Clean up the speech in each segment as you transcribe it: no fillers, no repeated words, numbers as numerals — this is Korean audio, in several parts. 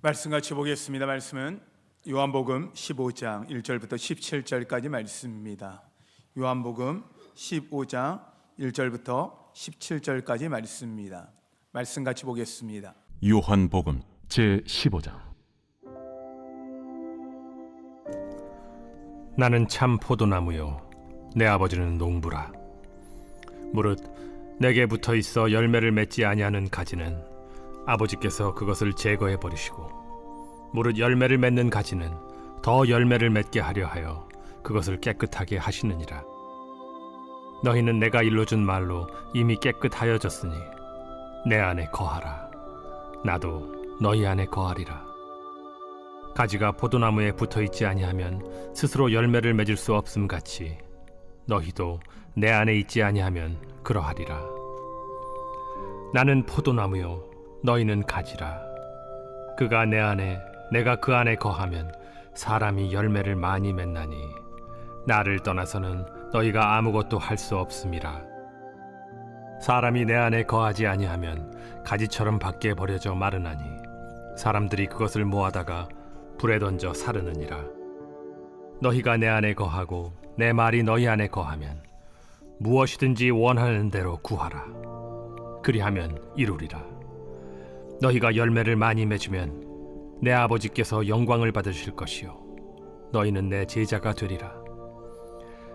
말씀 같이 보겠습니다. 말씀은 요한복음 15장 1절부터 17절까지 말씀입니다. 요한복음 15장 1절부터 17절까지 말씀입니다. 말씀 같이 보겠습니다. 요한복음 제15장. 나는 참 포도나무요 내 아버지는 농부라. 무릇 내게 붙어 있어 열매를 맺지 아니하는 가지는 아버지께서 그것을 제거해 버리시고, 무릇 열매를 맺는 가지는 더 열매를 맺게 하려 하여 그것을 깨끗하게 하시느니라. 너희는 내가 일러준 말로 이미 깨끗하여졌으니 내 안에 거하라. 나도 너희 안에 거하리라. 가지가 포도나무에 붙어 있지 아니하면 스스로 열매를 맺을 수 없음 같이 너희도 내 안에 있지 아니하면 그러하리라. 나는 포도나무요 너희는 가지라. 그가 내 안에 내가 그 안에 거하면 사람이 열매를 많이 맺나니 나를 떠나서는 너희가 아무것도 할 수 없음이라. 사람이 내 안에 거하지 아니하면 가지처럼 밖에 버려져 마르나니 사람들이 그것을 모아다가 불에 던져 사르느니라. 너희가 내 안에 거하고 내 말이 너희 안에 거하면 무엇이든지 원하는 대로 구하라. 그리하면 이루리라. 너희가 열매를 많이 맺으면 내 아버지께서 영광을 받으실 것이요 너희는 내 제자가 되리라.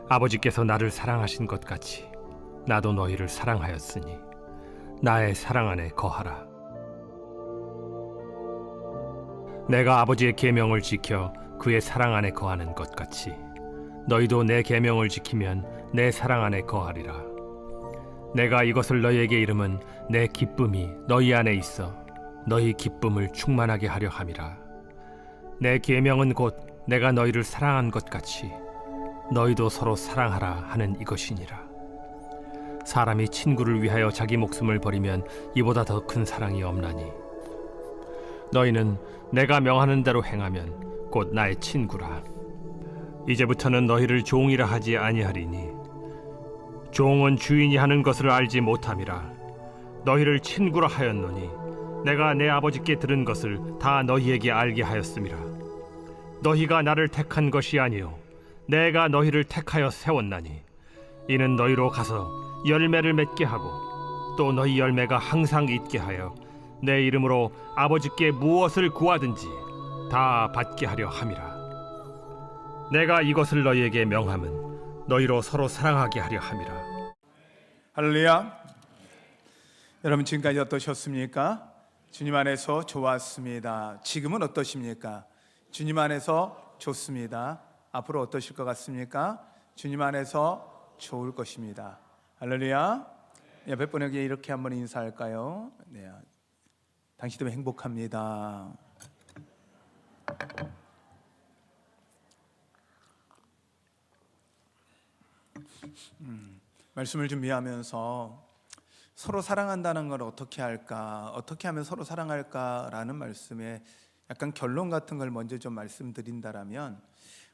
아버지께서 나를 사랑하신 것 같이 나도 너희를 사랑하였으니 나의 사랑 안에 거하라. 내가 아버지의 계명을 지켜 그의 사랑 안에 거하는 것 같이 너희도 내 계명을 지키면 내 사랑 안에 거하리라. 내가 이것을 너희에게 이름은 내 기쁨이 너희 안에 있어 너희 기쁨을 충만하게 하려 함이라. 내 계명은 곧 내가 너희를 사랑한 것 같이 너희도 서로 사랑하라 하는 이것이니라. 사람이 친구를 위하여 자기 목숨을 버리면 이보다 더 큰 사랑이 없나니 너희는 내가 명하는 대로 행하면 곧 나의 친구라. 이제부터는 너희를 종이라 하지 아니하리니 종은 주인이 하는 것을 알지 못함이라. 너희를 친구라 하였노니 내가 내 아버지께 들은 것을 다 너희에게 알게 하였음이라. 너희가 나를 택한 것이 아니요 내가 너희를 택하여 세웠나니 이는 너희로 가서 열매를 맺게 하고 또 너희 열매가 항상 있게 하여 내 이름으로 아버지께 무엇을 구하든지 다 받게 하려 함이라. 내가 이것을 너희에게 명함은 너희로 서로 사랑하게 하려 함이라. 할렐루야. 여러분 지금까지 어떠셨습니까? 주님 안에서 좋았습니다. 지금은 어떠십니까? 주님 안에서 좋습니다. 앞으로 어떠실 것 같습니까? 주님 안에서 좋을 것입니다. 할렐루야. 옆에 분에게 이렇게 한번 인사할까요? 네. 당신도 행복합니다. 말씀을 준비하면서 서로 사랑한다는 걸 어떻게 할까, 어떻게 하면 서로 사랑할까라는 말씀에 약간 결론 같은 걸 먼저 좀 말씀드린다라면,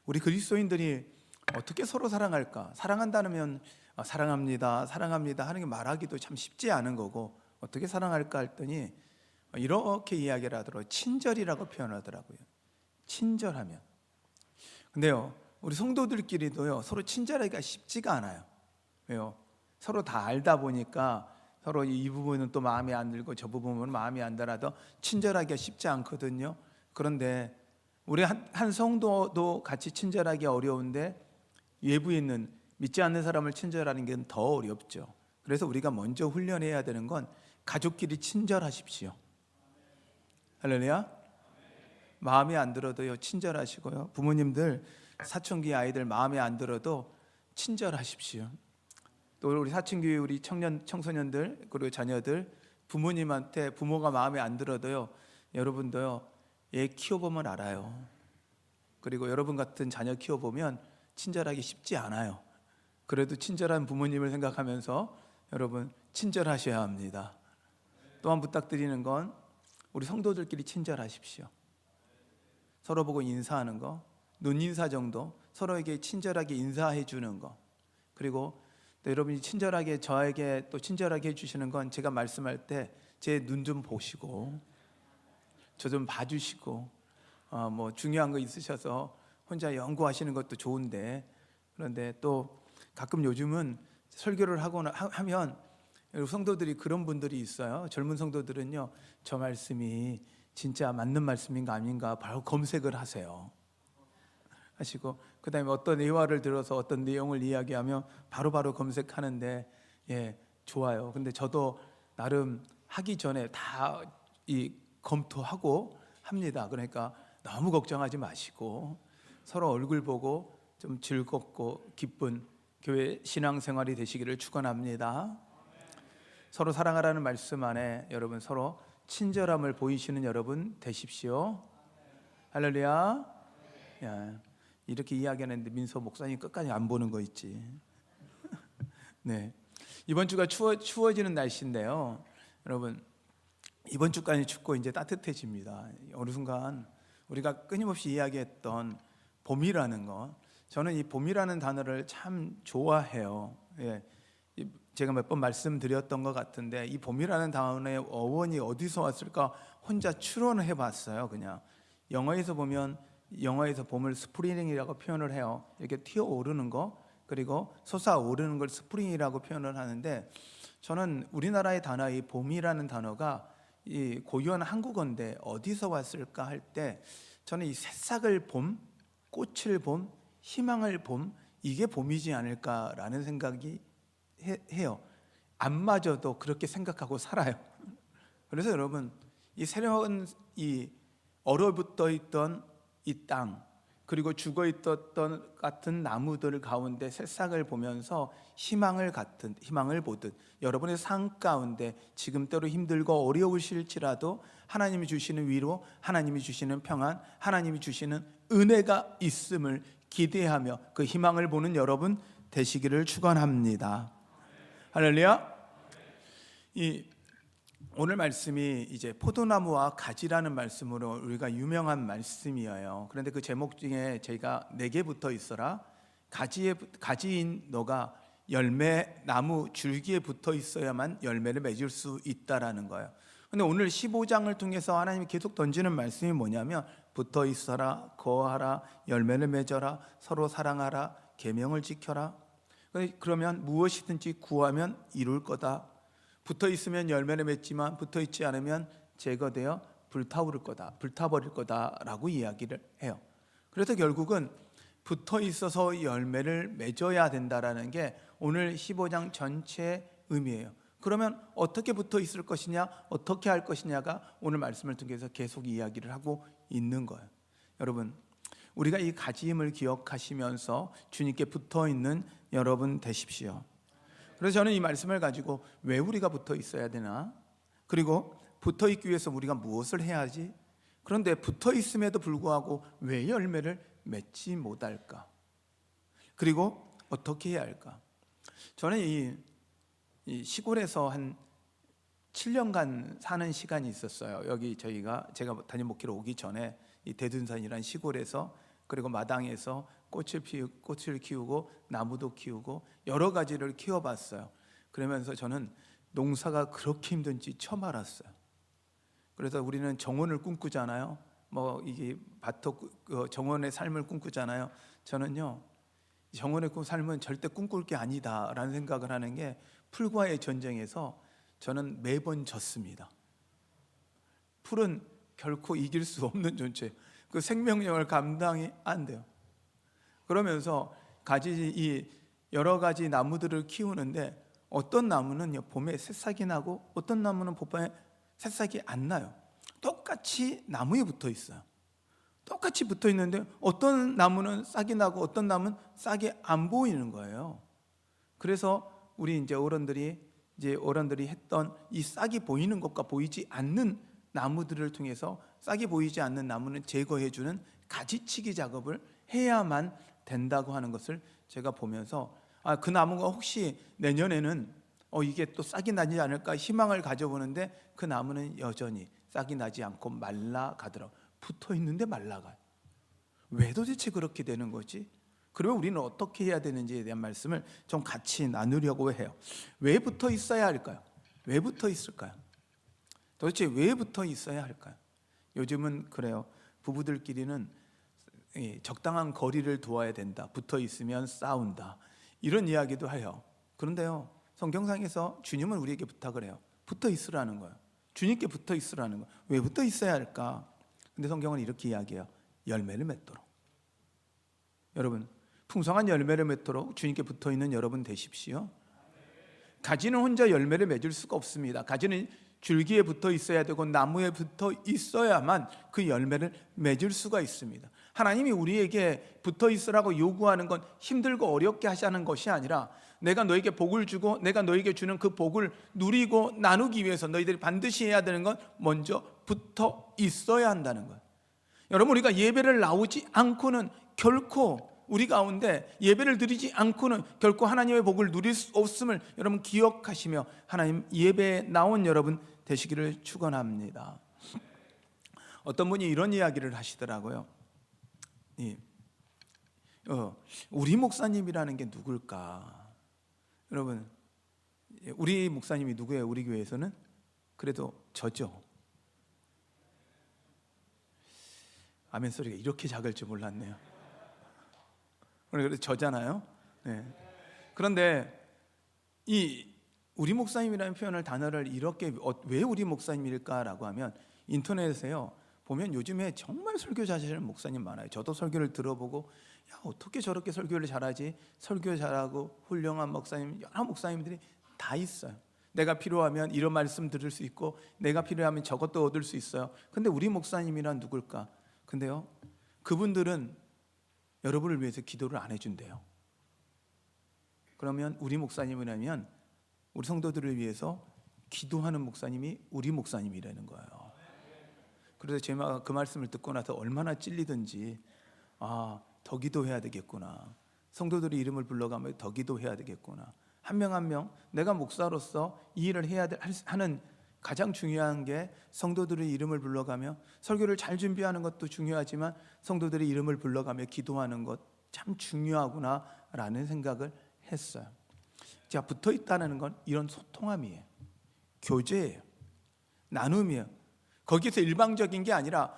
우리 그리스도인들이 어떻게 서로 사랑할까? 사랑한다면 사랑합니다, 사랑합니다 하는 게 말하기도 참 쉽지 않은 거고, 어떻게 사랑할까 했더니 이렇게 이야기를 하더라고요. 친절이라고 표현하더라고요. 친절하면. 근데요, 우리 성도들끼리도요 서로 친절하기가 쉽지가 않아요. 왜요? 서로 다 알다 보니까 서로 이 부분은 또 마음에 안 들고 저 부분은 마음에 안 들어도 친절하기가 쉽지 않거든요. 그런데 우리 한 성도도 같이 친절하기 어려운데 외부에 있는 믿지 않는 사람을 친절하는 게 더 어렵죠. 그래서 우리가 먼저 훈련해야 되는 건 가족끼리 친절하십시오. 할렐루야. 마음에 안 들어도요 친절하시고요. 부모님들 사춘기 아이들 마음에 안 들어도 친절하십시오. 또 우리 사춘기 우리 청소년들 그리고 자녀들 부모님한테 부모가 마음에 안 들어도요 여러분도요 얘 키워보면 알아요. 그리고 여러분 같은 자녀 키워보면 친절하기 쉽지 않아요. 그래도 친절한 부모님을 생각하면서 여러분 친절하셔야 합니다. 또한 부탁드리는 건 우리 성도들끼리 친절하십시오. 서로 보고 인사하는 거, 눈인사 정도 서로에게 친절하게 인사해 주는 거, 그리고 또 여러분이 친절하게 저에게 또 친절하게 해주시는 건 제가 말씀할 때 제 눈 좀 보시고 저 좀 봐주시고 뭐 중요한 거 있으셔서 혼자 연구하시는 것도 좋은데, 그런데 또 가끔 요즘은 설교를 하거나 하면 성도들이 그런 분들이 있어요. 젊은 성도들은요, 저 말씀이 진짜 맞는 말씀인가 아닌가 바로 검색을 하세요. 하시고 그다음에 어떤 예화를 들어서 어떤 내용을 이야기하면 바로바로 검색하는데, 예, 좋아요. 근데 저도 나름 하기 전에 다 이 검토하고 합니다. 그러니까 너무 걱정하지 마시고 서로 얼굴 보고 좀 즐겁고 기쁜 교회 신앙생활이 되시기를 축원합니다. 서로 사랑하라는 말씀 안에 여러분 서로 친절함을 보이시는 여러분 되십시오. 할렐루야. 야, 이렇게 이야기하는데 민서 목사님 끝까지 안 보는 거 있지. 네, 이번 주가 추워지는 날씨인데요, 여러분 이번 주까지 춥고 이제 따뜻해집니다. 어느 순간 우리가 끊임없이 이야기했던 봄이라는 거, 저는 이 봄이라는 단어를 참 좋아해요. 예, 제가 몇 번 말씀드렸던 것 같은데 이 봄이라는 단어의 어원이 어디서 왔을까 혼자 추론을 해봤어요. 그냥 영어에서 보면 영어에서 봄을 스프링이라고 표현을 해요. 이렇게 튀어오르는 거, 그리고 솟아오르는 걸 스프링이라고 표현을 하는데, 저는 우리나라의 단어 이 봄이라는 단어가 이 고유한 한국어인데 어디서 왔을까 할 때 저는 이 새싹을 봄, 꽃을 봄, 희망을 봄, 이게 봄이지 않을까라는 생각이 해요. 안 맞아도 그렇게 생각하고 살아요. 그래서 여러분 이 새로운 이 얼어붙어 있던 이 땅, 그리고 죽어 있었던 같은 나무들 가운데 새싹을 보면서 희망을 보듯 여러분의 삶 가운데 지금 때로 힘들고 어려우실지라도 하나님이 주시는 위로, 하나님이 주시는 평안, 하나님이 주시는 은혜가 있음을 기대하며 그 희망을 보는 여러분 되시기를 축원합니다. 할렐루야. 이 오늘 말씀이 이제 포도나무와 가지라는 말씀으로 우리가 유명한 말씀이에요. 그런데 그 제목 중에 제가 4개 붙어 있어라, 가지인 너가 열매 나무 줄기에 붙어 있어야만 열매를 맺을 수 있다라는 거예요. 근데 오늘 15장을 통해서 하나님이 계속 던지는 말씀이 뭐냐면 붙어 있어라, 거하라, 열매를 맺어라, 서로 사랑하라, 계명을 지켜라. 그러면 무엇이든지 구하면 이룰 거다. 붙어 있으면 열매를 맺지만 붙어 있지 않으면 제거되어 불타버릴 거다라고 이야기를 해요. 그래서 결국은 붙어 있어서 열매를 맺어야 된다라는 게 오늘 15장 전체의 의미예요. 그러면 어떻게 붙어 있을 것이냐, 어떻게 할 것이냐가 오늘 말씀을 통해서 계속 이야기를 하고 있는 거예요. 여러분, 우리가 이 가지임을 기억하시면서 주님께 붙어 있는 여러분 되십시오. 그래서 저는 이 말씀을 가지고 왜 우리가 붙어 있어야 되나, 그리고 붙어 있기 위해서 우리가 무엇을 해야 하지, 그런데 붙어 있음에도 불구하고 왜 열매를 맺지 못할까, 그리고 어떻게 해야 할까. 저는 이 시골에서 한 7년간 사는 시간이 있었어요. 여기 제가 담임 목회로 오기 전에 이 대둔산이라는 시골에서, 그리고 마당에서 꽃을 키우고 나무도 키우고 여러 가지를 키워봤어요. 그러면서 저는 농사가 그렇게 힘든지 처음 알았어요. 그래서 우리는 정원을 꿈꾸잖아요. 뭐 이게 정원의 삶을 꿈꾸잖아요. 저는요, 정원의 삶은 절대 꿈꿀 게 아니다라는 생각을 하는 게, 풀과의 전쟁에서 저는 매번 졌습니다. 풀은 결코 이길 수 없는 존재, 그 생명력을 감당이 안 돼요. 그러면서 이 여러 가지 나무들을 키우는데 어떤 나무는 봄에 새싹이 나고 어떤 나무는 봄에 새싹이 안 나요. 똑같이 나무에 붙어 있어요. 똑같이 붙어 있는데 어떤 나무는 싹이 나고 어떤 나무는 싹이 안 보이는 거예요. 그래서 우리 이제 어른들이 했던 이 싹이 보이는 것과 보이지 않는 나무들을 통해서 싹이 보이지 않는 나무는 제거해주는 가지치기 작업을 해야만 된다고 하는 것을 제가 보면서, 그 나무가 혹시 내년에는 이게 또 싹이 나지 않을까 희망을 가져보는데 그 나무는 여전히 싹이 나지 않고 말라가더라고요. 붙어 있는데 말라가요. 왜 도대체 그렇게 되는 거지? 그러면 우리는 어떻게 해야 되는지에 대한 말씀을 좀 같이 나누려고 해요. 왜 붙어 있어야 할까요? 왜 붙어 있을까요? 도대체 왜 붙어 있어야 할까요? 요즘은 그래요. 부부들끼리는 적당한 거리를 두어야 된다. 붙어 있으면 싸운다. 이런 이야기도 해요. 그런데요, 성경상에서 주님은 우리에게 부탁을 해요. 붙어 있으라는 거예요. 주님께 붙어 있으라는 거예요. 왜 붙어 있어야 할까? 근데 성경은 이렇게 이야기해요. 열매를 맺도록. 여러분, 풍성한 열매를 맺도록 주님께 붙어 있는 여러분 되십시오. 가지는 혼자 열매를 맺을 수가 없습니다. 가지는 줄기에 붙어 있어야 되고 나무에 붙어 있어야만 그 열매를 맺을 수가 있습니다. 하나님이 우리에게 붙어 있으라고 요구하는 건 힘들고 어렵게 하자는 것이 아니라 내가 너에게 복을 주고 내가 너에게 주는 그 복을 누리고 나누기 위해서 너희들이 반드시 해야 되는 건 먼저 붙어 있어야 한다는 거예요. 여러분, 우리가 예배를 나오지 않고는 결코 우리 가운데 예배를 드리지 않고는 결코 하나님의 복을 누릴 수 없음을 여러분 기억하시며 하나님 예배에 나온 여러분 되시기를 축원합니다. 어떤 분이 이런 이야기를 하시더라고요. 우리 목사님이라는 게 누굴까? 여러분, 우리 목사님이 누구예요? 우리 교회에서는? 그래도 저죠. 아멘 소리가 이렇게 작을 줄 몰랐네요. 그래도 저잖아요. 네. 그런데 이 우리 목사님이라는 단어를 이렇게 왜 우리 목사님일까라고 하면 인터넷에요 보면 요즘에 정말 설교 잘하시는 목사님 많아요. 저도 설교를 들어보고 야, 어떻게 저렇게 설교를 잘하지? 설교 잘하고 훌륭한 목사님, 여러 목사님들이 다 있어요. 내가 필요하면 이런 말씀 들을 수 있고 내가 필요하면 저것도 얻을 수 있어요. 근데 우리 목사님이란 누굴까? 근데요, 그분들은 여러분을 위해서 기도를 안 해준대요. 그러면 우리 목사님이라면 우리 성도들을 위해서 기도하는 목사님이 우리 목사님이라는 거예요. 그래서 제가 그 말씀을 듣고 나서 얼마나 찔리든지 더 기도해야 되겠구나. 성도들의 이름을 불러가며 더 기도해야 되겠구나. 한 명 한 명 내가 목사로서 이 일을 해야 하는 가장 중요한 게 성도들의 이름을 불러가며 설교를 잘 준비하는 것도 중요하지만 성도들의 이름을 불러가며 기도하는 것 참 중요하구나라는 생각을 했어요. 자, 붙어 있다는 건 이런 소통함이에요. 교제예요. 나눔이에요. 거기서 일방적인 게 아니라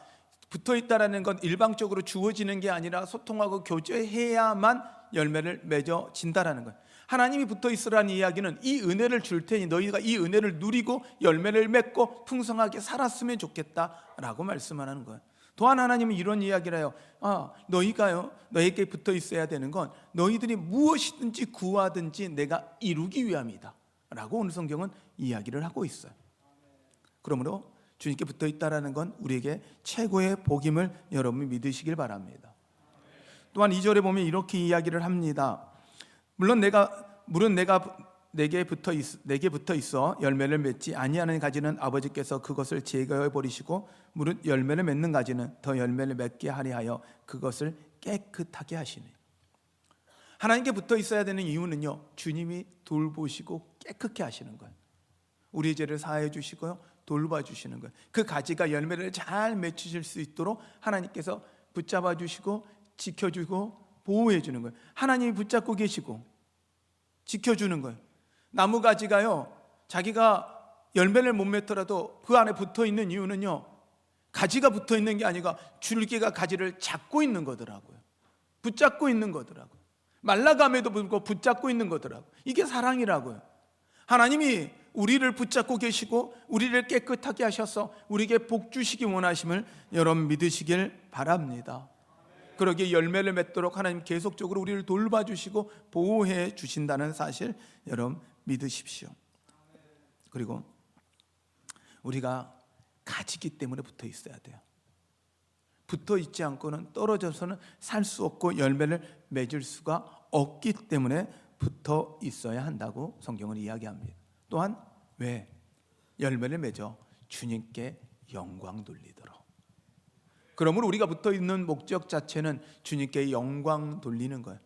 붙어 있다라는 건 일방적으로 주어지는 게 아니라 소통하고 교제해야만 열매를 맺어진다라는 거예요. 하나님이 붙어 있으라는 이야기는 이 은혜를 줄 테니 너희가 이 은혜를 누리고 열매를 맺고 풍성하게 살았으면 좋겠다라고 말씀하는 거예요. 또한 하나님은 이런 이야기를 해요. 너희가요, 너에게 붙어 있어야 되는 건 너희들이 무엇이든지 구하든지 내가 이루기 위함이다 라고 오늘 성경은 이야기를 하고 있어요. 그러므로 주님께 붙어 있다라는 건 우리에게 최고의 복임을 여러분이 믿으시길 바랍니다. 또한 2절에 보면 이렇게 이야기를 합니다. 물론 내가 내게 붙어 있어 열매를 맺지 아니하는 가지는 아버지께서 그것을 제거해 버리시고 무릇 열매를 맺는 가지는 더 열매를 맺게 하려 하여 그것을 깨끗하게 하시네. 하나님께 붙어 있어야 되는 이유는요, 주님이 돌보시고 깨끗게 하시는 거예요. 우리의 죄를 사하여 주시고요, 돌봐 주시는 거예요. 그 가지가 열매를 잘 맺으실 수 있도록 하나님께서 붙잡아 주시고 지켜주고 보호해 주는 거예요. 하나님이 붙잡고 계시고 지켜주는 거예요. 나무 가지가요, 자기가 열매를 못 맺더라도 그 안에 붙어 있는 이유는요, 가지가 붙어 있는 게 아니라 줄기가 가지를 잡고 있는 거더라고요. 붙잡고 있는 거더라고요. 말라감에도 불구하고 붙잡고 있는 거더라고요. 이게 사랑이라고요. 하나님이 우리를 붙잡고 계시고 우리를 깨끗하게 하셔서 우리에게 복 주시기 원하심을 여러분 믿으시길 바랍니다. 그러기에 열매를 맺도록 하나님 계속적으로 우리를 돌봐주시고 보호해 주신다는 사실 여러분 믿으십시오. 그리고 우리가 가지기 때문에 붙어 있어야 돼요. 붙어 있지 않고는 떨어져서는 살 수 없고 열매를 맺을 수가 없기 때문에 붙어 있어야 한다고 성경은 이야기합니다. 또한 왜? 열매를 맺어 주님께 영광 돌리도록. 그러므로 우리가 붙어 있는 목적 자체는 주님께 영광 돌리는 거예요.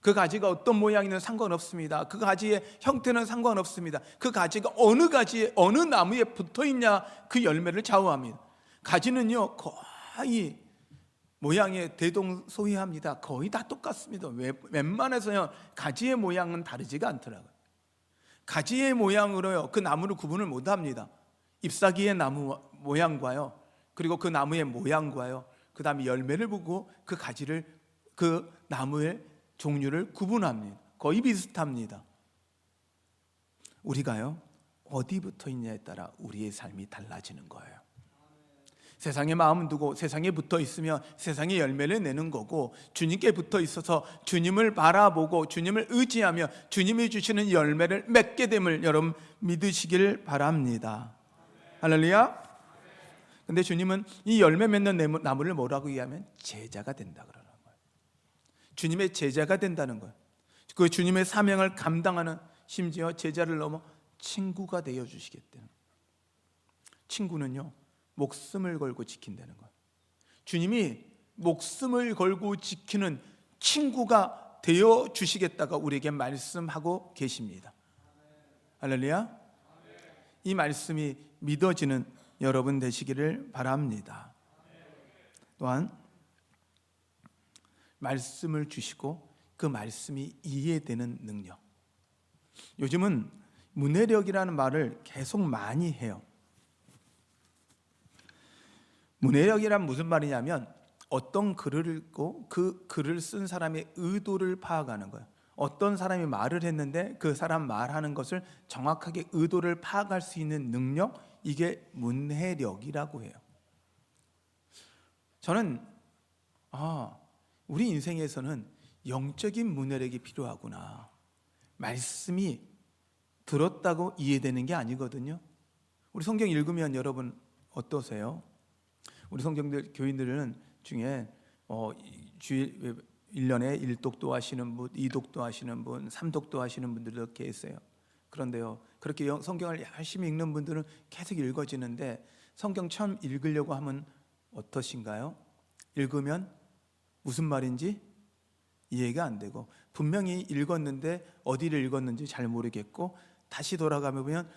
그 가지가 어떤 모양이든 상관없습니다. 그 가지의 형태는 상관없습니다. 그 가지가 어느 가지에 어느 나무에 붙어 있냐 그 열매를 좌우합니다. 가지는요 거의 모양이 대동소이합니다. 거의 다 똑같습니다. 웬만해서요 가지의 모양은 다르지가 않더라고요. 가지의 모양으로요 그 나무를 구분을 못합니다. 잎사귀의 나무 모양과요 그리고 그 나무의 모양과요, 그 다음에 열매를 보고 그 가지를, 그 나무의 종류를 구분합니다. 거의 비슷합니다. 우리가요 어디 붙어 있냐에 따라 우리의 삶이 달라지는 거예요. 세상에 마음 두고 세상에 붙어 있으면 세상의 열매를 내는 거고, 주님께 붙어 있어서 주님을 바라보고 주님을 의지하며 주님이 주시는 열매를 맺게 됨을 여러분 믿으시길 바랍니다. 할렐루야. 근데 주님은 이 열매 맺는 나무를 뭐라고 얘기하면 제자가 된다 그러는 거예요. 주님의 제자가 된다는 거예요. 그 주님의 사명을 감당하는, 심지어 제자를 넘어 친구가 되어 주시겠다는 거예요. 친구는요 목숨을 걸고 지킨다는 거예요. 주님이 목숨을 걸고 지키는 친구가 되어 주시겠다가 우리에게 말씀하고 계십니다. 할렐루야. 이 말씀이 믿어지는 여러분 되시기를 바랍니다. 또한 말씀을 주시고 그 말씀이 이해되는 능력. 요즘은 문해력이라는 말을 계속 많이 해요. 문해력이란 무슨 말이냐면 어떤 글을 읽고 그 글을 쓴 사람의 의도를 파악하는 거예요. 어떤 사람이 말을 했는데 그 사람 말하는 것을 정확하게 의도를 파악할 수 있는 능력, 이게 문해력이라고 해요. 저는 우리 인생에서는 영적인 문해력이 필요하구나. 말씀이 들었다고 이해되는 게 아니거든요. 우리 성경 읽으면 여러분 어떠세요? 우리 성경들 교인들은 중에 주일 1년에 1독도 하시는 분, 2독도 하시는 분, 3독도 하시는 분들도 이렇게 있어요. 그런데요, 그렇게 성경을 열심히 읽는 분들은 계속 읽어지는데 성경 처음 읽으려고 하면 어떠신가요? 읽으면 무슨 말인지 이해가 안 되고, 분명히 읽었는데 어디를 읽었는지 잘 모르겠고, 다시 돌아가면 보면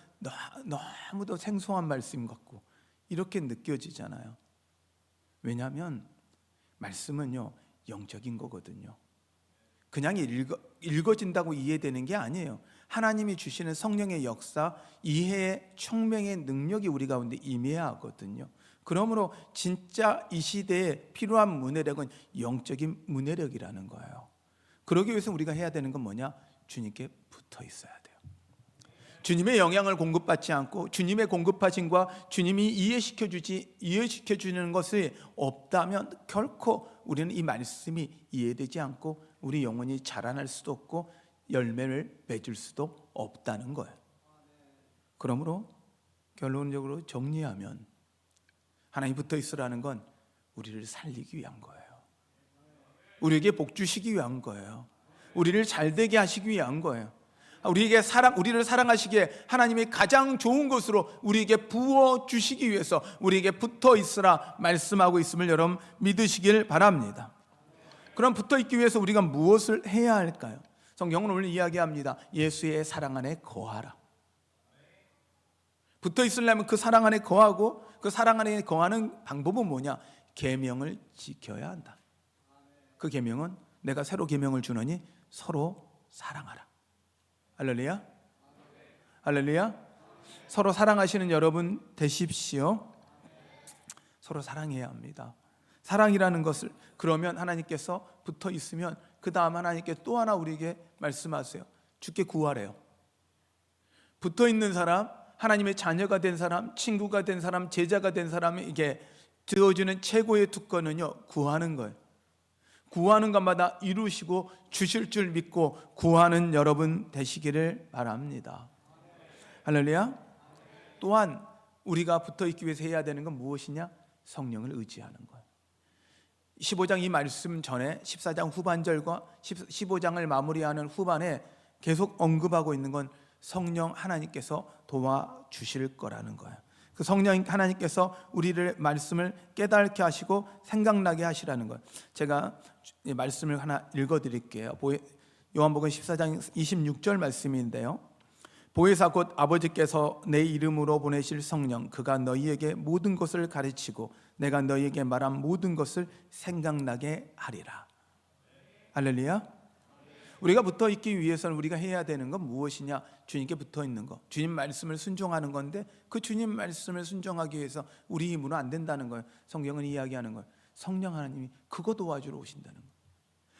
너무도 생소한 말씀 같고 이렇게 느껴지잖아요. 왜냐하면 말씀은요 영적인 거거든요. 그냥 읽어진다고 이해되는 게 아니에요. 하나님이 주시는 성령의 역사, 이해의 총명의 능력이 우리 가운데 임해야 하거든요. 그러므로 진짜 이 시대에 필요한 문해력은 영적인 문해력이라는 거예요. 그러기 위해서 우리가 해야 되는 건 뭐냐? 주님께 붙어 있어야 돼요. 주님의 영향을 공급받지 않고 주님의 공급하심과 주님이 이해시켜 주는 것이 없다면 결코 우리는 이 말씀이 이해되지 않고 우리 영혼이 자라날 수도 없고 열매를 맺을 수도 없다는 거예요. 그러므로 결론적으로 정리하면 하나님 붙어 있으라는 건 우리를 살리기 위한 거예요. 우리에게 복 주시기 위한 거예요. 우리를 잘되게 하시기 위한 거예요. 우리를 사랑하시기에 하나님이 가장 좋은 것으로 우리에게 부어 주시기 위해서 우리에게 붙어 있으라 말씀하고 있음을 여러분 믿으시길 바랍니다. 그럼 붙어 있기 위해서 우리가 무엇을 해야 할까요? 성경은 오늘 이야기합니다. 예수의 사랑 안에 거하라. 붙어 있으려면 그 사랑 안에 거하고, 그 사랑 안에 거하는 방법은 뭐냐? 계명을 지켜야 한다. 그 계명은 내가 새로 계명을 주노니 서로 사랑하라. 할렐루야. 할렐루야. 서로 사랑하시는 여러분 되십시오. 서로 사랑해야 합니다. 사랑이라는 것을, 그러면 하나님께서 붙어 있으면 그 다음 하나님께 또 하나 우리에게 말씀하세요. 주께 구하래요. 붙어 있는 사람, 하나님의 자녀가 된 사람, 친구가 된 사람, 제자가 된 사람에게 주어지는 최고의 특권은요, 구하는 거예요. 구하는 것마다 이루시고 주실 줄 믿고 구하는 여러분 되시기를 바랍니다. 할렐루야. 또한 우리가 붙어 있기 위해서 해야 되는 건 무엇이냐? 성령을 의지하는 거예요. 15장 이 말씀 전에 14장 후반절과 15장을 마무리하는 후반에 계속 언급하고 있는 건 성령 하나님께서 도와주실 거라는 거예요. 그 성령 하나님께서 우리를 말씀을 깨닫게 하시고 생각나게 하시라는 거예요. 제가 말씀을 하나 읽어드릴게요. 요한복음 14장 26절 말씀인데요. 보혜사 곧 아버지께서 내 이름으로 보내실 성령, 그가 너희에게 모든 것을 가르치고 내가 너희에게 말한 모든 것을 생각나게 하리라. 할렐루야. 우리가 붙어 있기 위해서는 우리가 해야 되는 건 무엇이냐? 주님께 붙어 있는 거, 주님 말씀을 순종하는 건데, 그 주님 말씀을 순종하기 위해서 우리 힘으로 안 된다는 거예요. 성경은 이야기하는 거예요. 성령 하나님이 그거 도와주러 오신다는 거예요.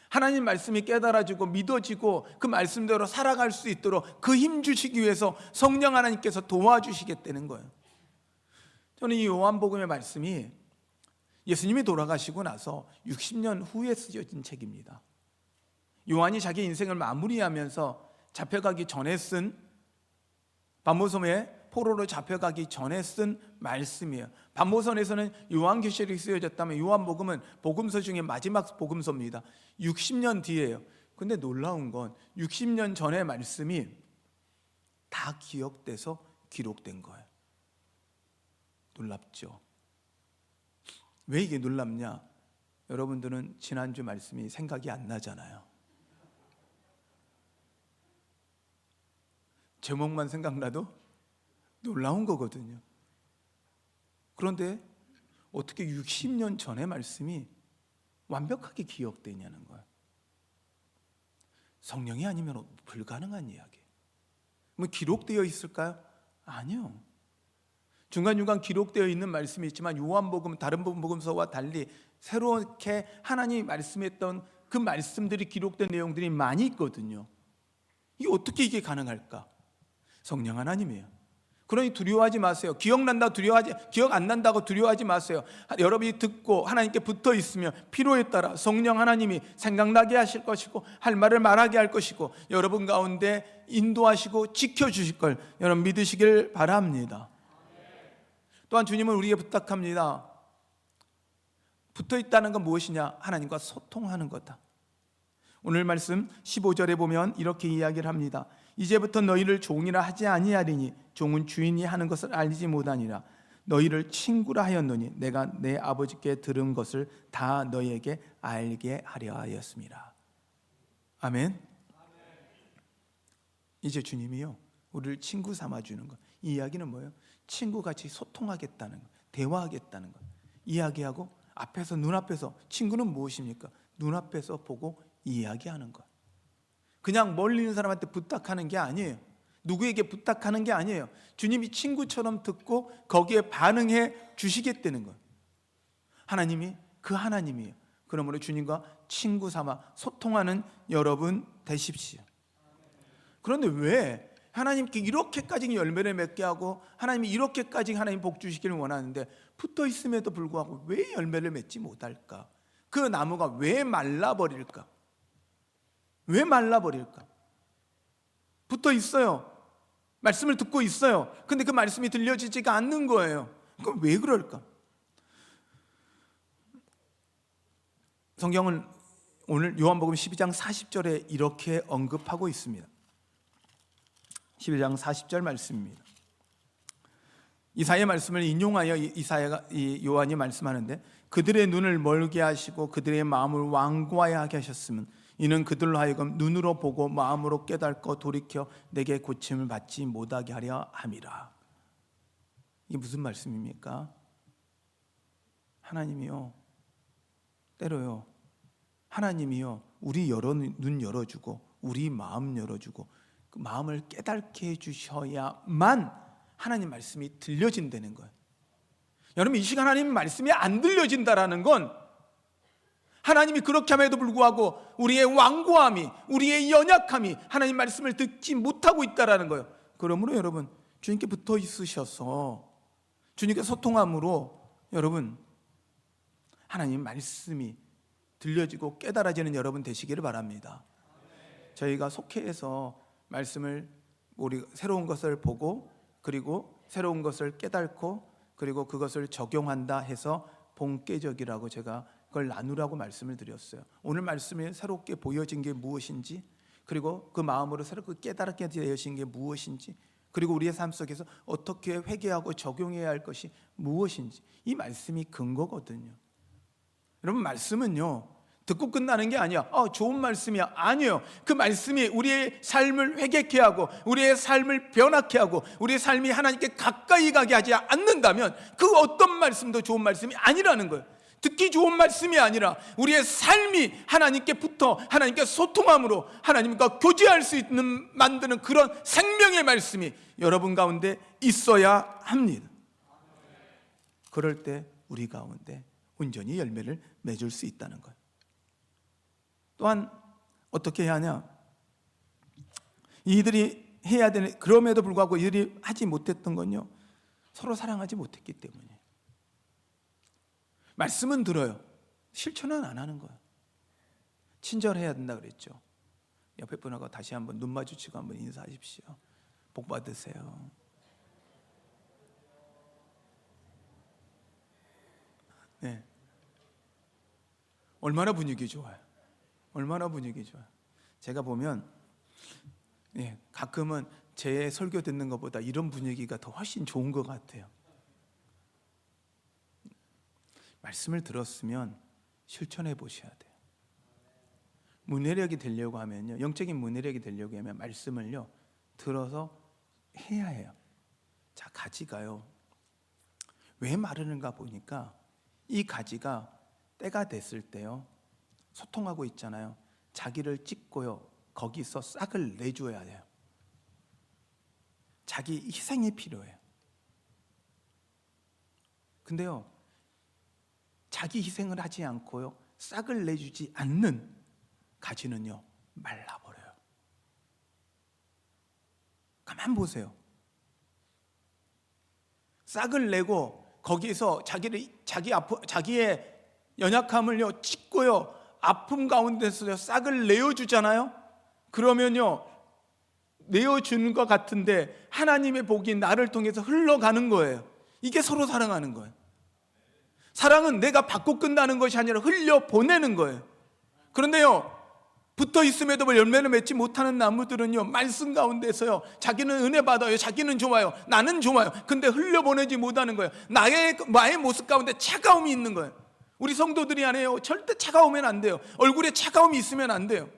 하나님 말씀이 깨달아지고 믿어지고 그 말씀대로 살아갈 수 있도록 그 힘 주시기 위해서 성령 하나님께서 도와주시겠다는 거예요. 저는 이 요한복음의 말씀이 예수님이 돌아가시고 나서 60년 후에 쓰여진 책입니다. 요한이 자기 인생을 마무리하면서 잡혀가기 전에 쓴, 반모섬에 포로로 잡혀가기 전에 쓴 말씀이에요. 반모섬에서는 요한계시록이 쓰여졌다면 요한복음은 복음서 중에 마지막 복음서입니다. 60년 뒤에요. 근데 놀라운 건 60년 전의 말씀이 다 기억돼서 기록된 거예요. 놀랍죠? 왜 이게 놀랍냐? 여러분들은 지난주 말씀이 생각이 안 나잖아요. 제목만 생각나도 놀라운 거거든요. 그런데 어떻게 60년 전의 말씀이 완벽하게 기억되냐는 거예요. 성령이 아니면 불가능한 이야기. 뭐 기록되어 있을까요? 아니요. 중간중간 기록되어 있는 말씀이 있지만 요한복음 다른 복음서와 달리 새롭게 하나님이 말씀했던 그 말씀들이 기록된 내용들이 많이 있거든요. 이게 어떻게 이게 가능할까? 성령 하나님이에요. 그러니 두려워하지 마세요. 기억 안 난다고 두려워하지 마세요. 여러분이 듣고 하나님께 붙어 있으면 필요에 따라 성령 하나님이 생각나게 하실 것이고 할 말을 말하게 할 것이고 여러분 가운데 인도하시고 지켜주실 걸 여러분 믿으시길 바랍니다. 또한 주님은 우리에게 부탁합니다. 붙어 있다는 건 무엇이냐? 하나님과 소통하는 거다. 오늘 말씀 15절에 보면 이렇게 이야기를 합니다. 이제부터 너희를 종이라 하지 아니하리니 종은 주인이 하는 것을 알지 못하니라. 너희를 친구라 하였노니 내가 내 아버지께 들은 것을 다 너희에게 알게 하려 하였습니다. 아멘. 이제 주님이요 우리를 친구 삼아주는 것. 이 이야기는 뭐예요? 친구같이 소통하겠다는 것, 대화하겠다는 것. 이야기하고 앞에서 눈앞에서, 친구는 무엇입니까? 눈앞에서 보고 이야기하는 것. 그냥 멀리 있는 사람한테 부탁하는 게 아니에요. 누구에게 부탁하는 게 아니에요. 주님이 친구처럼 듣고 거기에 반응해 주시겠다는 것. 하나님이 그 하나님이에요. 그러므로 주님과 친구 삼아 소통하는 여러분 되십시오. 그런데 왜 하나님께 이렇게까지 열매를 맺게 하고 하나님이 이렇게까지 하나님 복 주시기를 원하는데 붙어 있음에도 불구하고 왜 열매를 맺지 못할까? 그 나무가 왜 말라버릴까? 왜 말라버릴까? 붙어 있어요. 말씀을 듣고 있어요. 근데 그 말씀이 들려지지가 않는 거예요. 그럼 왜 그럴까? 성경은 오늘 요한복음 12장 40절에 이렇게 언급하고 있습니다. 12장 40절 말씀입니다. 이사야의 말씀을 인용하여 요한이 말씀하는데 그들의 눈을 멀게 하시고 그들의 마음을 완고하게 하셨으면 이는 그들로 하여금 눈으로 보고 마음으로 깨닫고 돌이켜 내게 고침을 받지 못하게 하려 함이라. 이게 무슨 말씀입니까? 하나님이요 때로요 하나님이요 우리 눈 열어주고 우리 마음 열어주고 그 마음을 깨닫게 해주셔야만 하나님 말씀이 들려진다는 거예요. 여러분 이 시간 하나님 말씀이 안 들려진다라는 건 하나님이 그렇게 함에도 불구하고 우리의 완고함이 우리의 연약함이 하나님 말씀을 듣지 못하고 있다라는 거예요. 그러므로 여러분 주님께 붙어 있으셔서 주님께 소통함으로 여러분 하나님 말씀이 들려지고 깨달아지는 여러분 되시기를 바랍니다. 저희가 속해서 말씀을 우리 새로운 것을 보고 그리고 새로운 것을 깨닫고 그리고 그것을 적용한다 해서 본계적이라고 제가 그걸 나누라고 말씀을 드렸어요. 오늘 말씀에 새롭게 보여진 게 무엇인지 그리고 그 마음으로 새롭게 깨달게 되어진 게 무엇인지 그리고 우리의 삶 속에서 어떻게 회개하고 적용해야 할 것이 무엇인지 이 말씀이 근거거든요. 여러분 말씀은요 듣고 끝나는 게 아니야. 좋은 말씀이야. 아니에요. 그 말씀이 우리의 삶을 회개케 하고 우리의 삶을 변화케 하고 우리의 삶이 하나님께 가까이 가게 하지 않는다면 그 어떤 말씀도 좋은 말씀이 아니라는 거예요. 듣기 좋은 말씀이 아니라 우리의 삶이 하나님께 붙어 하나님께 소통함으로 하나님과 교제할 수 있는 만드는 그런 생명의 말씀이 여러분 가운데 있어야 합니다. 그럴 때 우리 가운데 온전히 열매를 맺을 수 있다는 거예요. 또한 어떻게 해야 하냐? 이들이 해야 되는, 그럼에도 불구하고 이들이 하지 못했던 건요, 서로 사랑하지 못했기 때문이에요. 말씀은 들어요. 실천은 안 하는 거예요. 친절해야 된다 그랬죠. 옆에 분하고 다시 한번 눈 마주치고 한번 인사하십시오. 복 받으세요. 네. 얼마나 분위기 좋아요. 얼마나 분위기 좋아요. 제가 보면 가끔은 제 설교 듣는 것보다 이런 분위기가 더 훨씬 좋은 것 같아요. 말씀을 들었으면 실천해 보셔야 돼요. 문해력이 되려고 하면요, 영적인 문해력이 되려고 하면 말씀을요 들어서 해야 해요. 자, 가지가요 왜 마르는가 보니까 이 가지가 때가 됐을 때요 소통하고 있잖아요. 자기를 찢고요 거기서 싹을 내줘야 돼요. 자기 희생이 필요해요. 근데요, 자기 희생을 하지 않고요 싹을 내주지 않는 가지는요 말라버려요. 가만 보세요. 싹을 내고 거기서 자기의 연약함을요 찢고요 아픔 가운데서 싹을 내어주잖아요. 그러면요 내어주는 것 같은데 하나님의 복이 나를 통해서 흘러가는 거예요. 이게 서로 사랑하는 거예요. 사랑은 내가 받고 끝나는 것이 아니라 흘려보내는 거예요. 그런데요 붙어 있음에도 열매를 맺지 못하는 나무들은요 말씀 가운데서요 자기는 은혜 받아요, 자기는 좋아요, 나는 좋아요. 근데 흘려보내지 못하는 거예요. 나의 모습 가운데 차가움이 있는 거예요. 우리 성도들이 안에요 절대 차가우면 안 돼요. 얼굴에 차가움이 있으면 안 돼요.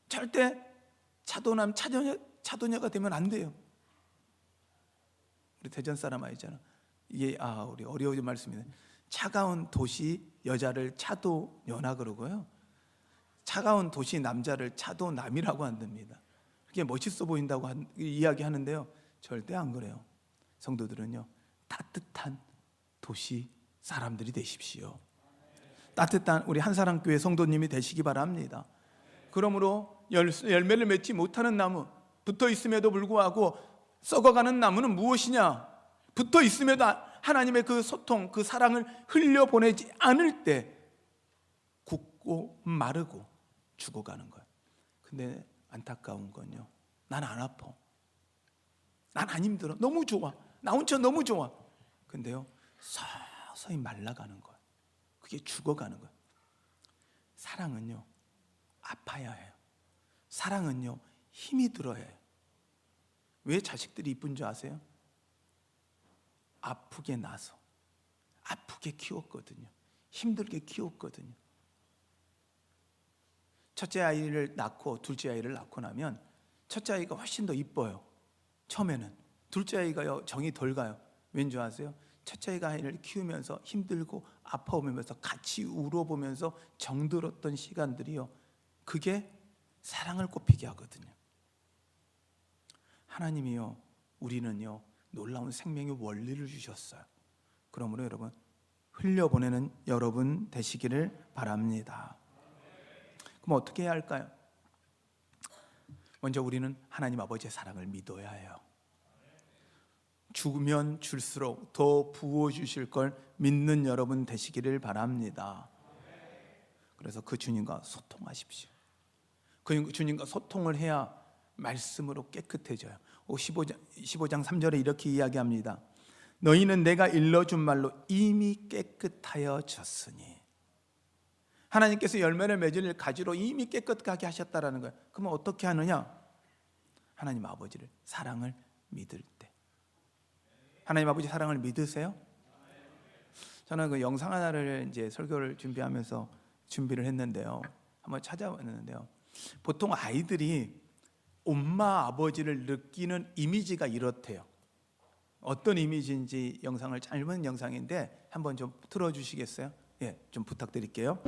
절대 차도남 차도녀가 되면 안 돼요. 우리 대전 사람 아니잖아. 이게 우리 어려운 말씀이네. 차가운 도시 여자를 차도녀나 그러고요, 차가운 도시 남자를 차도남이라고 한답니다. 그게 멋있어 보인다고 이야기하는데요 절대 안 그래요. 성도들은요 따뜻한 도시 사람들이 되십시오. 따뜻한 우리 한사랑교회 성도님이 되시기 바랍니다. 그러므로 열매를 맺지 못하는 나무, 붙어 있음에도 불구하고 썩어가는 나무는 무엇이냐? 붙어 있음에도 하나님의 그 소통, 그 사랑을 흘려보내지 않을 때 굳고 마르고 죽어가는 거예요. 근데 안타까운 건요, 난 안 아파, 난 안 힘들어, 너무 좋아, 나 혼자 너무 좋아. 근데요 서서히 말라가는 거예요. 그게 죽어가는 거예요. 사랑은요 아파야 해요. 사랑은요 힘이 들어야 해요. 왜 자식들이 이쁜 줄 아세요? 아프게 나서 아프게 키웠거든요. 힘들게 키웠거든요. 첫째 아이를 낳고 둘째 아이를 낳고 나면 첫째 아이가 훨씬 더 이뻐요. 처음에는. 둘째 아이가요 정이 덜 가요. 왠 줄 아세요? 첫째 아이를 키우면서 힘들고 아파오면서 같이 울어보면서 정들었던 시간들이요 그게 사랑을 꽃피게 하거든요. 하나님이요 우리는요 놀라운 생명의 원리를 주셨어요. 그러므로 여러분 흘려보내는 여러분 되시기를 바랍니다. 그럼 어떻게 해야 할까요? 먼저 우리는 하나님 아버지의 사랑을 믿어야 해요. 주면 줄수록 더 부어주실 걸 믿는 여러분 되시기를 바랍니다. 그래서 그 주님과 소통하십시오. 그 주님과 소통을 해야 말씀으로 깨끗해져요. 15장 3절에 이렇게 이야기합니다. 너희는 내가 일러준 말로 이미 깨끗하여졌으니. 하나님께서 열매를 맺을 가지로 이미 깨끗하게 하셨다라는 거예요. 그러면 어떻게 하느냐? 하나님 아버지를 사랑을 믿을 때. 하나님 아버지 사랑을 믿으세요? 저는 그 영상 하나를 이제 설교를 준비하면서 준비를 했는데요. 한번 찾아봤는데요. 보통 아이들이 엄마 아버지를 느끼는 이미지가 이렇대요. 어떤 이미지인지 영상을 짧은 영상인데 한번 좀 틀어주시겠어요? 좀 부탁드릴게요.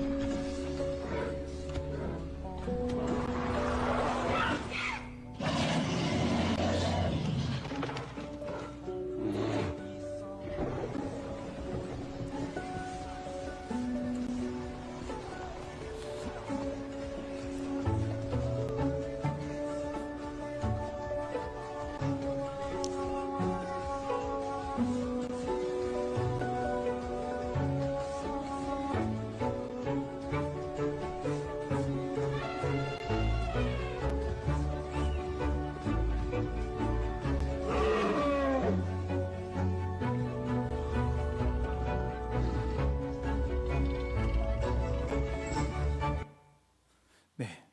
네,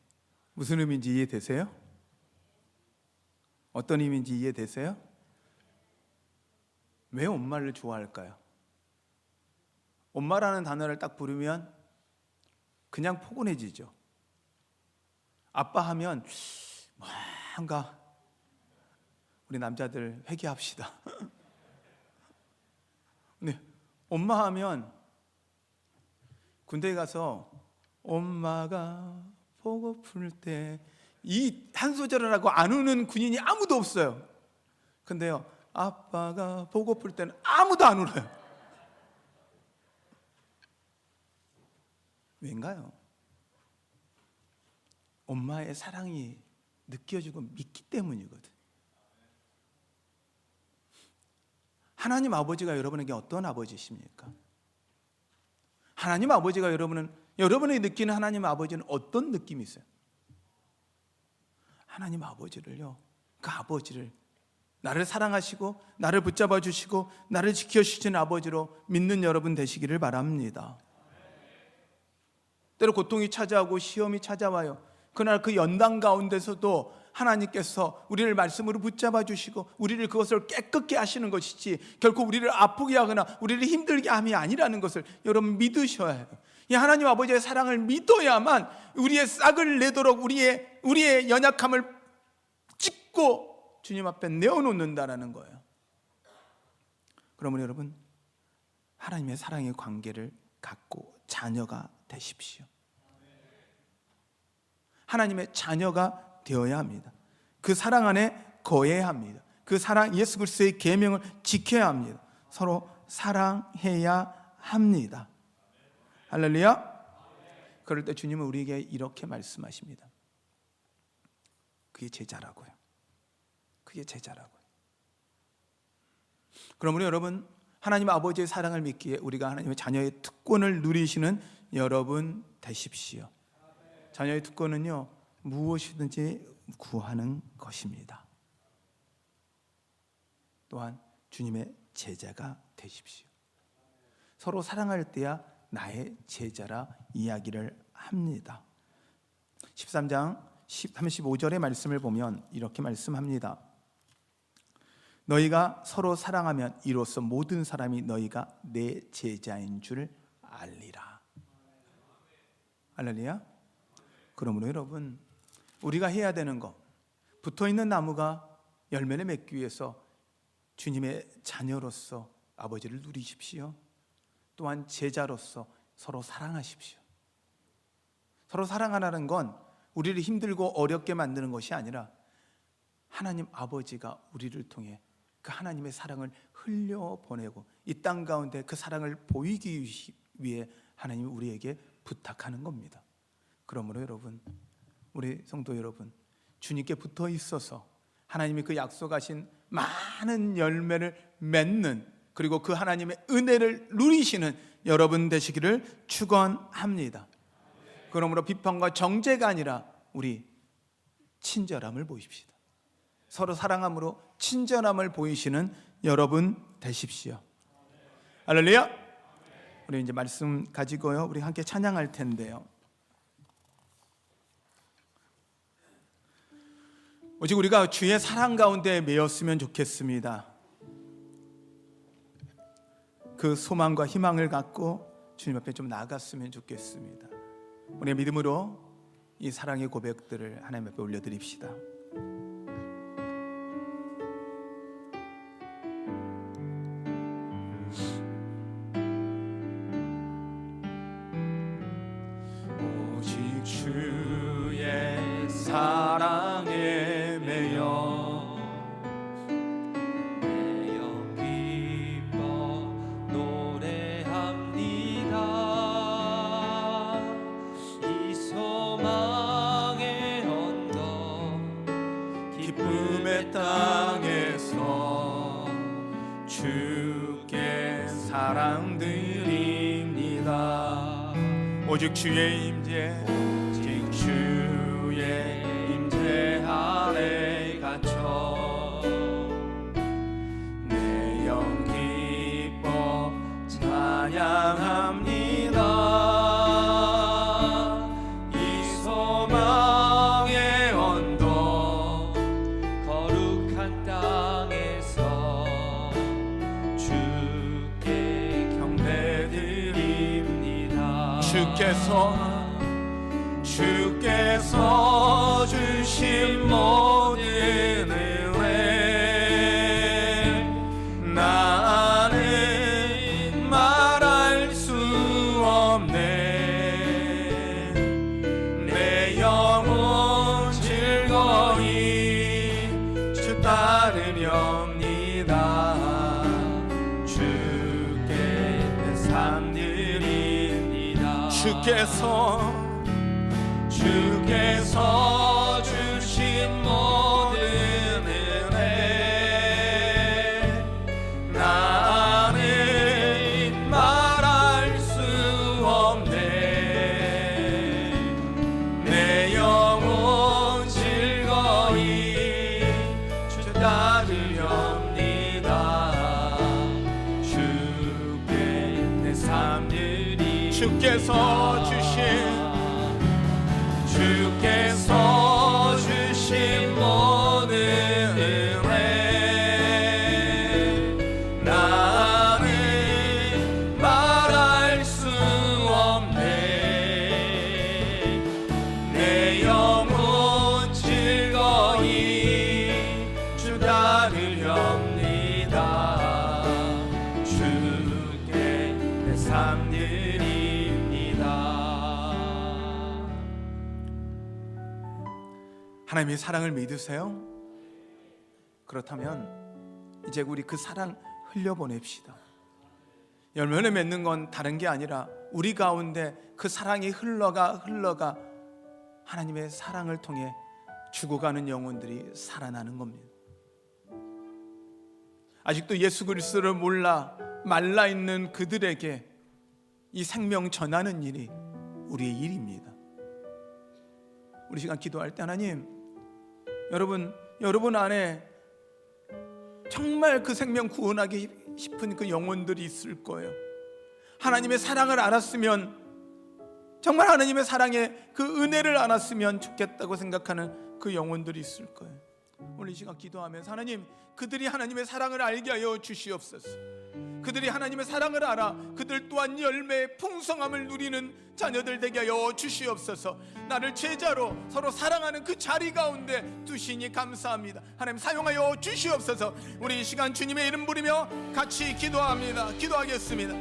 무슨 의미인지 이해되세요? 어떤 의미인지 이해되세요? 왜 엄마를 좋아할까요? 엄마라는 단어를 딱 부르면 그냥 포근해지죠. 아빠 하면 뭔가 우리 남자들 회개합시다. 네, 엄마 하면 군대에 가서 엄마가 보고플 때 이 한 소절을 하고 안 우는 군인이 아무도 없어요. 근데요, 아빠가 보고플 때는 아무도 안 울어요. 왜인가요? 엄마의 사랑이 느껴지고 믿기 때문이거든. 하나님 아버지가 여러분에게 어떤 아버지십니까? 하나님 아버지가 여러분이 느끼는 하나님 아버지는 어떤 느낌이 있어요? 하나님 아버지를요, 그 아버지를 나를 사랑하시고 나를 붙잡아 주시고 나를 지켜주시는 아버지로 믿는 여러분 되시기를 바랍니다. 때로 고통이 찾아오고 시험이 찾아와요. 그날 그 연단 가운데서도 하나님께서 우리를 말씀으로 붙잡아 주시고 우리를 그것을 깨끗게 하시는 것이지 결코 우리를 아프게 하거나 우리를 힘들게 함이 아니라는 것을 여러분 믿으셔야 해요. 이 하나님 아버지의 사랑을 믿어야만 우리의 싹을 내도록 우리의 연약함을 찢고 주님 앞에 내어놓는다라는 거예요. 그러면 여러분, 하나님의 사랑의 관계를 갖고 자녀가 되십시오. 하나님의 자녀가 되어야 합니다. 그 사랑 안에 거해야 합니다. 그 사랑, 예수 그리스도의 계명을 지켜야 합니다. 서로 사랑해야 합니다. 할렐루야. 그럴 때 주님은 우리에게 이렇게 말씀하십니다. 그게 제자라고요. 그게 제자라고요. 그러므로 여러분, 하나님 아버지의 사랑을 믿기에 우리가 하나님의 자녀의 특권을 누리시는 여러분 되십시오. 자녀의 특권은요, 무엇이든지 구하는 것입니다. 또한 주님의 제자가 되십시오. 서로 사랑할 때야 나의 제자라 이야기를 합니다. 13장 35절의 말씀을 보면 이렇게 말씀합니다. 너희가 서로 사랑하면 이로써 모든 사람이 너희가 내 제자인 줄 알리라. 할렐루야. 그러므로 여러분, 우리가 해야 되는 것, 붙어있는 나무가 열매를 맺기 위해서 주님의 자녀로서 아버지를 누리십시오. 또한 제자로서 서로 사랑하십시오. 서로 사랑하라는 건 우리를 힘들고 어렵게 만드는 것이 아니라 하나님 아버지가 우리를 통해 그 하나님의 사랑을 흘려보내고 이 땅 가운데 그 사랑을 보이기 위해 하나님이 우리에게 부탁하는 겁니다. 그러므로 여러분, 우리 성도 여러분, 주님께 붙어 있어서 하나님이 그 약속하신 많은 열매를 맺는, 그리고 그 하나님의 은혜를 누리시는 여러분 되시기를 축원합니다. 그러므로 비판과 정죄가 아니라 우리 친절함을 보입시다. 서로 사랑함으로 친절함을 보이시는 여러분 되십시오. 할렐루야. 우리 이제 말씀 가지고요, 우리 함께 찬양할 텐데요, 오직 우리가 주의 사랑 가운데 매였으면 좋겠습니다. 그 소망과 희망을 갖고 주님 앞에 좀 나아갔으면 좋겠습니다. 우리의 믿음으로 이 사랑의 고백들을 하나님 앞에 올려드립시다. 주께 사랑 드립니다. 오직 주의 임재, 오직 주의 임재 아래 갇혀 내 영 기뻐 찬양합니다. 이 소망의 언덕 거룩한 땅에서 주께 경배드립니다. 주께서 주신 모든 은혜 나는 말할 수 없네. 내 영혼 즐거이 주 따르렵니다. 주께 내 삶 드립니다. 주께서 주신 모든 은혜 나는 말할 수 없네. 내 영혼 즐거이 주 따르렵니다. 주께 내 삶 드리. 주께서 주신 모든 은혜 나는 말할 수 없네. 내 영혼 즐거이 주 따르렵니다. 주께 내 삶 드립니다. 하나님의 사랑을 믿으세요? 그렇다면 이제 우리 그 사랑 흘려보냅시다. 열매를 맺는 건 다른 게 아니라 우리 가운데 그 사랑이 흘러가 하나님의 사랑을 통해 죽어가는 영혼들이 살아나는 겁니다. 아직도 예수 그리스도를 몰라 말라있는 그들에게 이 생명 전하는 일이 우리의 일입니다. 우리 시간 기도할 때 하나님, 여러분 안에 정말 그 생명 구원하기 싶은 그 영혼들이 있을 거예요. 하나님의 사랑을 알았으면, 정말 하나님의 사랑의 그 은혜를 알았으면 좋겠다고 생각하는 그 영혼들이 있을 거예요. 오늘 이 시간 기도하면서 하나님, 그들이 하나님의 사랑을 알게 하여 주시옵소서. 그들이 하나님의 사랑을 알아 그들 또한 열매의 풍성함을 누리는 자녀들 되게 하여 주시옵소서. 나를 제자로 서로 사랑하는 그 자리 가운데 두시니 감사합니다. 하나님 사용하여 주시옵소서. 우리 이 시간 주님의 이름 부르며 같이 기도합니다. 기도하겠습니다.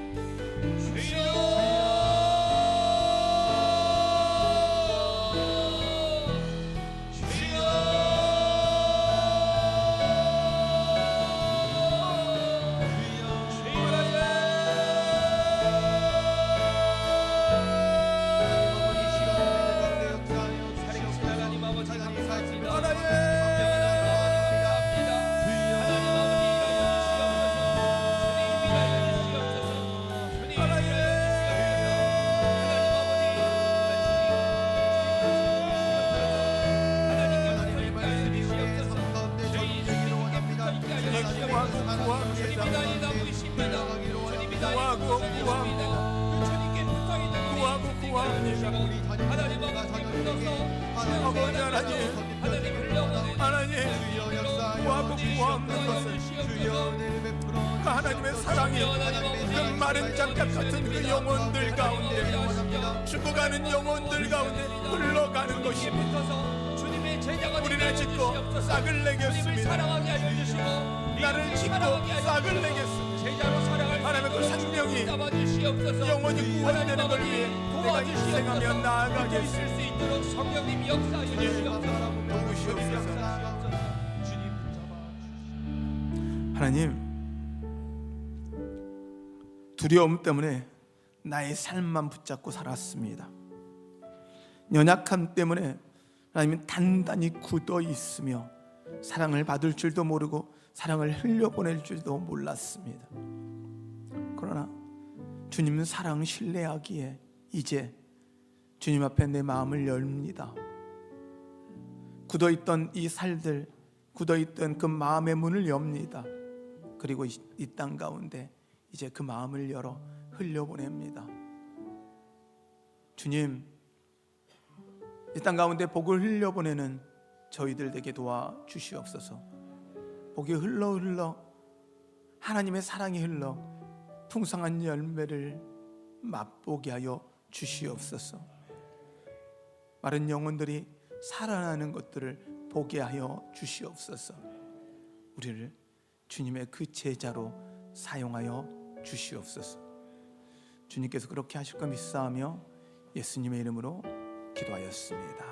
하나님의 사랑이 그 마른 장작 같은 그 영혼들 가운데, 죽어가는 영혼들 가운데 흘러가는 것입니다. 우리를 짓고 싹을 내겠습니다. 나를 짓고 싹을 내겠습니다. 하나님의 그 생명이 영원히 구원되는 걸 위해 내가 희생하며 나아가겠습니다. 하나님, 두려움 때문에 나의 삶만 붙잡고 살았습니다. 연약함 때문에 하나님은 단단히 굳어 있으며 사랑을 받을 줄도 모르고 사랑을 흘려보낼 줄도 몰랐습니다. 그러나 주님은 사랑 신뢰하기에 이제 주님 앞에 내 마음을 열립니다. 굳어있던 이 살들, 굳어있던 그 마음의 문을 엽니다. 그리고 이 땅 가운데 이제 그 마음을 열어 흘려보냅니다. 주님, 이 땅 가운데 복을 흘려보내는 저희들 되게 도와주시옵소서. 복이 흘러 하나님의 사랑이 흘러 풍성한 열매를 맛보게 하여 주시옵소서. 마른 영혼들이 살아나는 것들을 보게 하여 주시옵소서. 우리를 주님의 그 제자로 사용하여 주시옵소서. 주님께서 그렇게 하실 거 믿사하며 예수님의 이름으로 기도하였습니다.